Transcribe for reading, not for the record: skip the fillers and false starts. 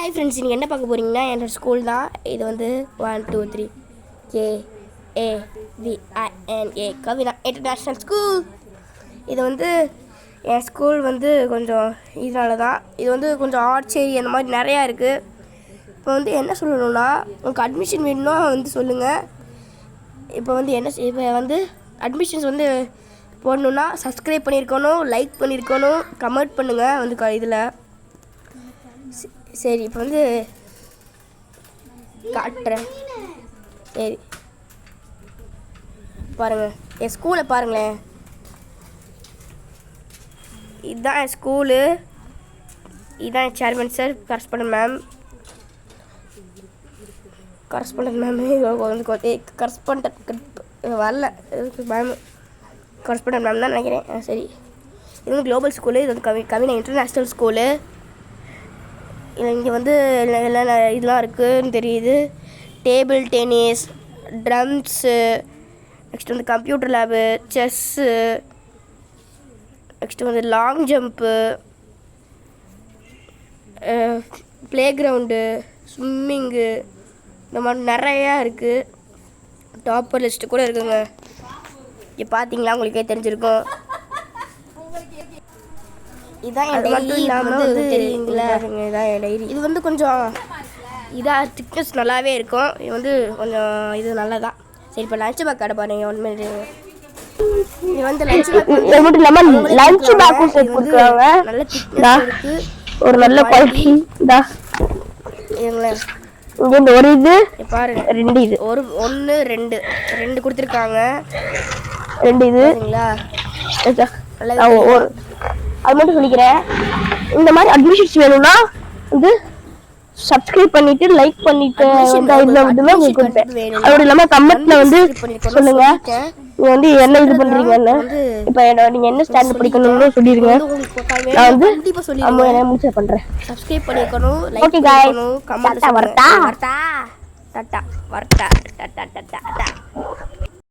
Hi friends, நீங்கள் என்ன பார்க்க போகிறீங்கன்னா என்னோடய ஸ்கூல் தான். இது வந்து 1 2 3 KAVINA கவினா இன்டர்நேஷ்னல் ஸ்கூல். இது வந்து என் ஸ்கூல் வந்து கொஞ்சம் இதனால தான். இது வந்து கொஞ்சம் ஆர்ச்சேரி அந்த மாதிரி நிறையா இருக்குது. இப்போ வந்து என்ன சொல்லணும்னா, உங்களுக்கு அட்மிஷன் வேணும்னா வந்து சொல்லுங்கள். இப்போ வந்து அட்மிஷன்ஸ் வந்து போடணுன்னா சப்ஸ்கிரைப் பண்ணியிருக்கணும், லைக் பண்ணியிருக்கணும், கமெண்ட் பண்ணுங்கள் வந்து இதில். சரி, இப்போ வந்து காட்டுறேன். சரி பாருங்கள், என் ஸ்கூலை பாருங்களேன். இதுதான் என் ஸ்கூலு. இதுதான் என் சேர்மன் சார், கரஸ்பாண்டன்ட் மேம் வந்து கரஸ்பாண்டன்ட் வரல மேம், கரஸ்பாண்டன்ட் மேம் தான் நினைக்கிறேன். சரி, இது வந்து குளோபல் ஸ்கூலு. இது வந்து கவினா இன்டர்நேஷ்னல் ஸ்கூலு. இங்கே வந்து இதெல்லாம் இருக்குதுன்னு தெரியுது. டேபிள் டென்னிஸ், ட்ரம்ஸு, நெக்ஸ்ட் வந்து கம்ப்யூட்டர் லேபு, செஸ்ஸு, நெக்ஸ்ட்டு வந்து long jump, play ground, swimming, இந்த மாதிரி நிறையா இருக்குது. டாப்பர் லிஸ்ட்டு கூட இருக்குங்க. இங்கே பார்த்தீங்களா, உங்களுக்கே தெரிஞ்சிருக்கும். இதான் என் டைரி. வந்து தெரியுங்களா, இதான் என் டைரி. இது வந்து கொஞ்சம் இதாக திக்னஸ் நல்லாவே இருக்கும். இது வந்து கொஞ்சம் இது நல்லதான். சரி, இப்போ லஞ்ச் பேக் கடை பாருங்க. ஒன்றுமே இது வந்து லஞ்ச் பேக் நல்ல திக்னஸ் இருக்குது, ஒரு நல்ல குவாலிட்டி. இதுங்களேன், இங்கே ஒரு இது பாருங்க, ரெண்டு இது, ஒரு 1 2 கொடுத்துருக்காங்க. 2 இதுங்களா, ஒரு அது மட்டும் சொல்லிக்கிறேன். இந்த மாதிரி அட்மிஷன்ஸ் வேணும்னா வந்து சப்ஸ்கிரைப் பண்ணிட்டு லைக் பண்ணிட்டு உங்களுக்கு கொடுப்பேன். அதோட இல்லாமல் கமெண்ட்ல வந்து சொல்லுங்க நீங்க வந்து என்ன இது பண்றீங்கன்னு. இப்போ நீங்க என்ன ஸ்டாண்ட் படிக்கணும்னு சொல்லிருங்க. நான் வந்து என்ன முடிச்சு பண்றேன். சப்ஸ்கிரைப் பண்ணிக்கணும், லைக் பண்ணிக்கணும், கமெண்ட் வரட்டா.